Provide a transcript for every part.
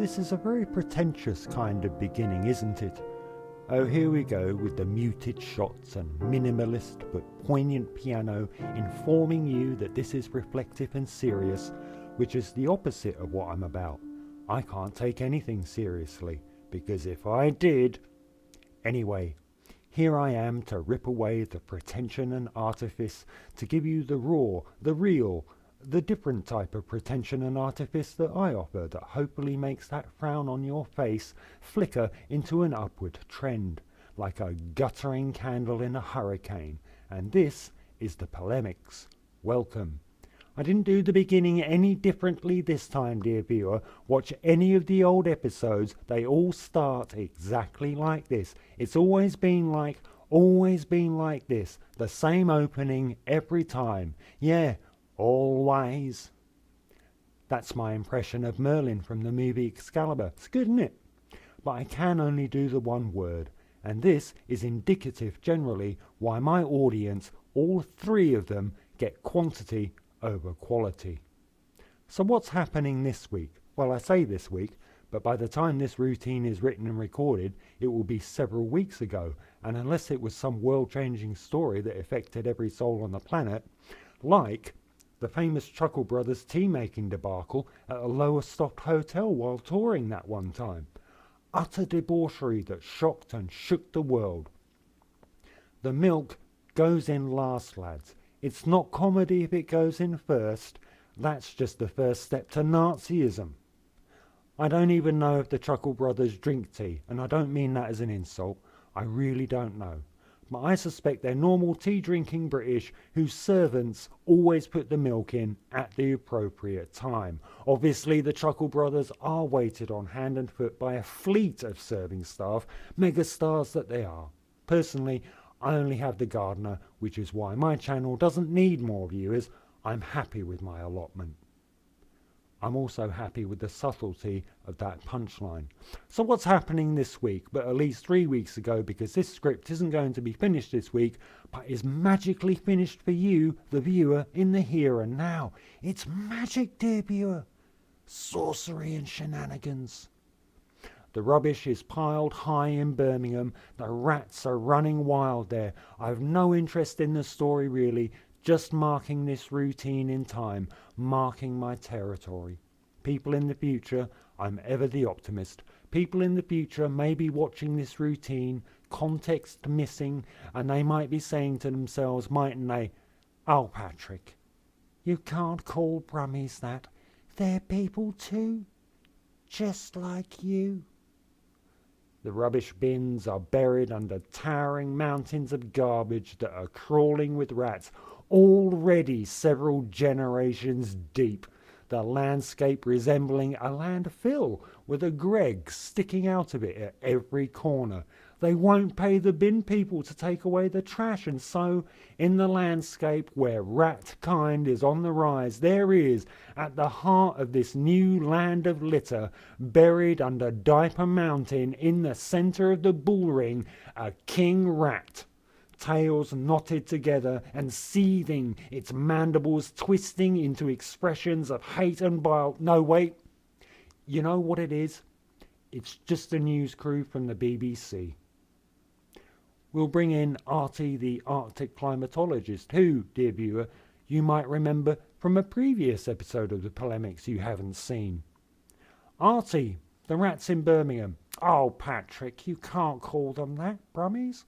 this is a very pretentious kind of beginning, isn't it? Oh, here we go with the muted shots and minimalist but poignant piano informing you that this is reflective and serious, which is the opposite of what I'm about. I can't take anything seriously, because if I did... Anyway, here I am to rip away the pretension and artifice, to give you the raw, the real, the different type of pretension and artifice that I offer, that hopefully makes that frown on your face flicker into an upward trend, like a guttering candle in a hurricane. And this is the Polemics. Welcome. I didn't do the beginning any differently this time, dear viewer. Watch any of the old episodes, they all start exactly like this. It's always been like this. The same opening every time. Yeah, always. That's my impression of Merlin from the movie Excalibur. It's good, isn't it? But I can only do the one word, and this is indicative generally why my audience, all three of them, get quantity over quality. So what's happening this week? Well, I say this week, but by the time this routine is written and recorded, it will be several weeks ago, and unless it was some world-changing story that affected every soul on the planet, like the famous Chuckle Brothers tea-making debacle at a Lowestoft hotel while touring that one time. Utter debauchery that shocked and shook the world. The milk goes in last, lads. It's not comedy if it goes in first. That's just the first step to Nazism. I don't even know if the Chuckle Brothers drink tea, and I don't mean that as an insult. I really don't know. But I suspect they're normal tea-drinking British whose servants always put the milk in at the appropriate time. Obviously, the Chuckle Brothers are waited on hand and foot by a fleet of serving staff, megastars that they are. Personally, I only have the gardener, which is why my channel doesn't need more viewers. I'm happy with my allotment. I'm also happy with the subtlety of that punchline. So what's happening this week? But at least 3 weeks ago, because this script isn't going to be finished this week, but is magically finished for you, the viewer, in the here and now. It's magic, dear viewer. Sorcery and shenanigans. The rubbish is piled high in Birmingham. The rats are running wild there. I've no interest in the story really, just marking this routine in time, marking my territory. People in the future, I'm ever the optimist, people in the future may be watching this routine, context missing, and they might be saying to themselves, mightn't they, "Oh, Patrick, you can't call Brummies that. They're people too, just like you." The rubbish bins are buried under towering mountains of garbage that are crawling with rats, already several generations deep, the landscape resembling a landfill with a Greg sticking out of it at every corner. They won't pay the bin people to take away the trash, and so, in the landscape where rat kind is on the rise, there is, at the heart of this new land of litter, buried under Diaper Mountain in the centre of the bullring, a king rat. Tails knotted together and seething, its mandibles twisting into expressions of hate and bile. No, wait. You know what it is? It's just a news crew from the BBC. We'll bring in Artie, the Arctic climatologist, who, dear viewer, you might remember from a previous episode of the Polemics you haven't seen. Artie, the rats in Birmingham. Oh, Patrick, you can't call them that, Brummies.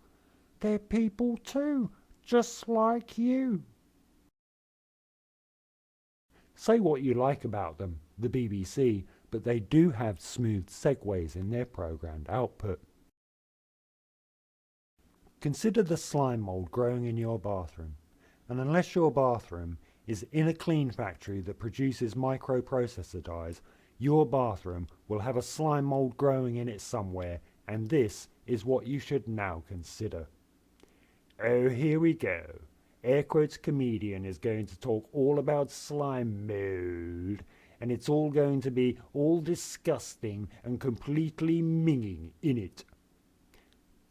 They're people too, just like you. Say what you like about them, the BBC, but they do have smooth segues in their programmed output. Consider the slime mould growing in your bathroom, and unless your bathroom is in a clean factory that produces microprocessor dyes, your bathroom will have a slime mould growing in it somewhere, and this is what you should now consider. Oh, here we go. Air quotes comedian is going to talk all about slime mold, and it's all going to be all disgusting and completely minging in it.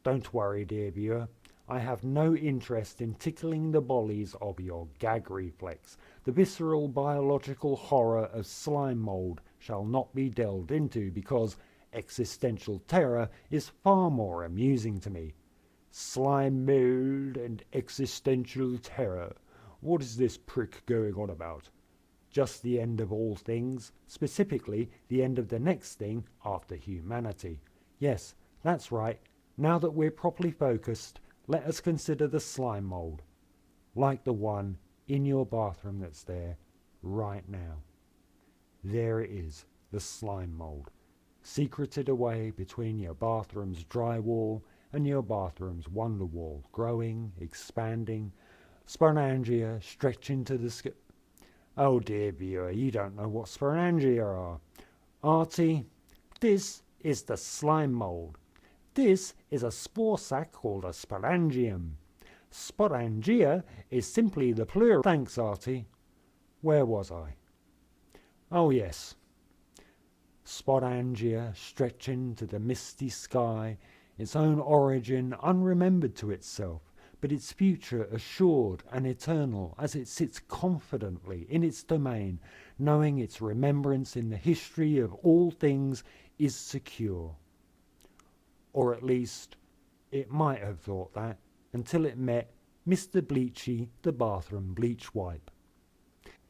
Don't worry, dear viewer. I have no interest in tickling the bollies of your gag reflex. The visceral biological horror of slime mould shall not be delved into because existential terror is far more amusing to me. Slime mold and existential terror. What is this prick going on about? Just the end of all things, specifically the end of the next thing after humanity. Yes, that's right. Now that we're properly focused, let us consider the slime mold, like the one in your bathroom that's there right now. There it is, the slime mold, secreted away between your bathroom's drywall and your bathroom's wonder wall, growing, expanding, sporangia stretching to the sky. Oh dear viewer, you don't know what sporangia are. Artie, this is the slime mold. This is a spore sac called a sporangium. Sporangia is simply the plural. Thanks, Artie. Where was I? Oh yes. Sporangia stretching to the misty sky, its own origin unremembered to itself, but its future assured and eternal as it sits confidently in its domain, knowing its remembrance in the history of all things is secure. Or at least, it might have thought that, until it met Mr. Bleachy, the bathroom bleach wipe.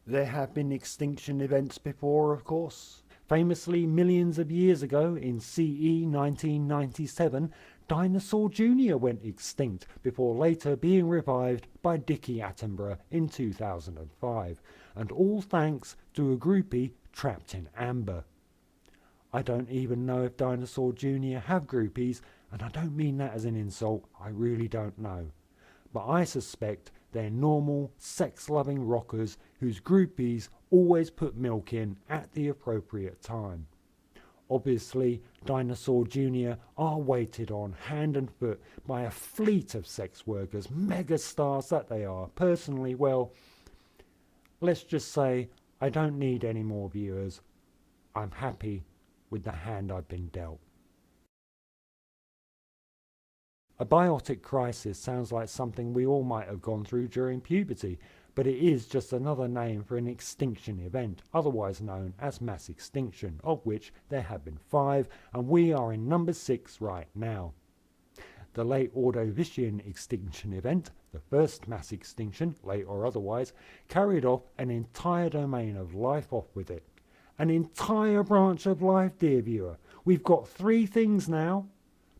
There have been extinction events before, of course. Famously, millions of years ago, in CE 1997, Dinosaur Jr. went extinct before later being revived by Dickie Attenborough in 2005, and all thanks to a groupie trapped in amber. I don't even know if Dinosaur Jr. have groupies, and I don't mean that as an insult, I really don't know. But I suspect they're normal, sex-loving rockers whose groupies always put milk in at the appropriate time. Obviously, Dinosaur Jr. are waited on hand and foot by a fleet of sex workers, megastars that they are. Personally, well, let's just say I don't need any more viewers. I'm happy with the hand I've been dealt. A biotic crisis sounds like something we all might have gone through during puberty, but it is just another name for an extinction event, otherwise known as mass extinction, of which there have been 5, and we are in number 6 right now. The late Ordovician extinction event, the first mass extinction, late or otherwise, carried off an entire domain of life off with it. An entire branch of life, dear viewer. We've got 3 things now.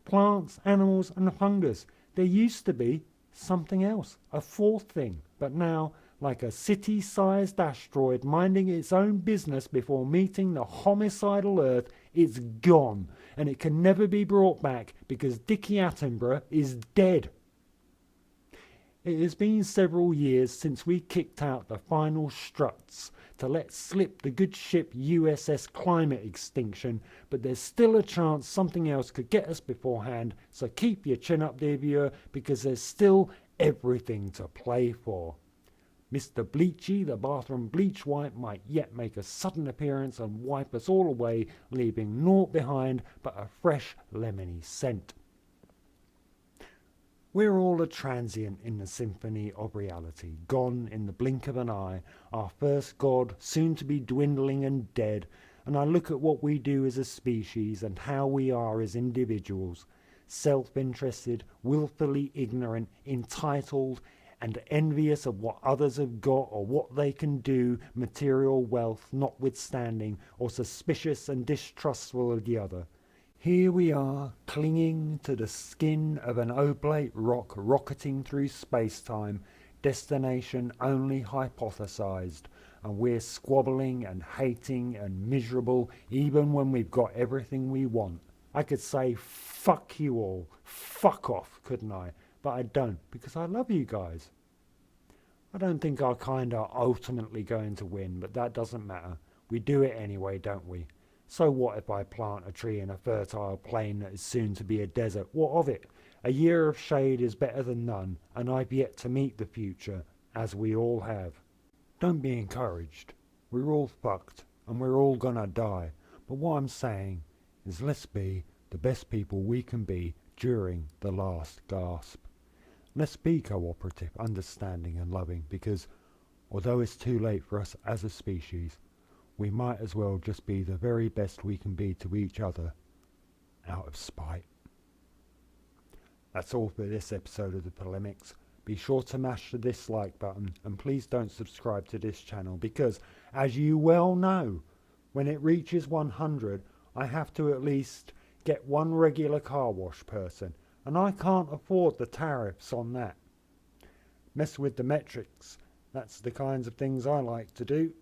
Plants, animals and fungus. There used to be something else, a 4th thing, but now, like a city-sized asteroid minding its own business before meeting the homicidal Earth, it's gone, and it can never be brought back because Dickie Attenborough is dead. It has been several years since we kicked out the final struts to let slip the good ship USS Climate Extinction, but there's still a chance something else could get us beforehand, so keep your chin up, dear viewer, because there's still everything to play for. Mr. Bleachy, the bathroom bleach wipe, might yet make a sudden appearance and wipe us all away, leaving naught behind but a fresh lemony scent. We're all a transient in the symphony of reality, gone in the blink of an eye, our first god soon to be dwindling and dead, and I look at what we do as a species and how we are as individuals, self-interested, willfully ignorant, entitled, and envious of what others have got or what they can do, material wealth notwithstanding, or suspicious and distrustful of the other. Here we are, clinging to the skin of an oblate rock, rocketing through space-time, destination only hypothesized, and we're squabbling and hating and miserable even when we've got everything we want. I could say, fuck you all, fuck off, couldn't I? But I don't, because I love you guys. I don't think our kind are ultimately going to win, but that doesn't matter. We do it anyway, don't we? So what if I plant a tree in a fertile plain that is soon to be a desert? What of it? A year of shade is better than none, and I've yet to meet the future, as we all have. Don't be encouraged. We're all fucked, and we're all gonna die. But what I'm saying is let's be the best people we can be during the last gasp. Let's be cooperative, understanding and loving, because although it's too late for us as a species, we might as well just be the very best we can be to each other, out of spite. That's all for this episode of the Polemics. Be sure to mash the dislike button, and please don't subscribe to this channel because, as you well know, when it reaches 100, I have to at least get one regular car wash person, and I can't afford the tariffs on that. Mess with the metrics. That's the kinds of things I like to do.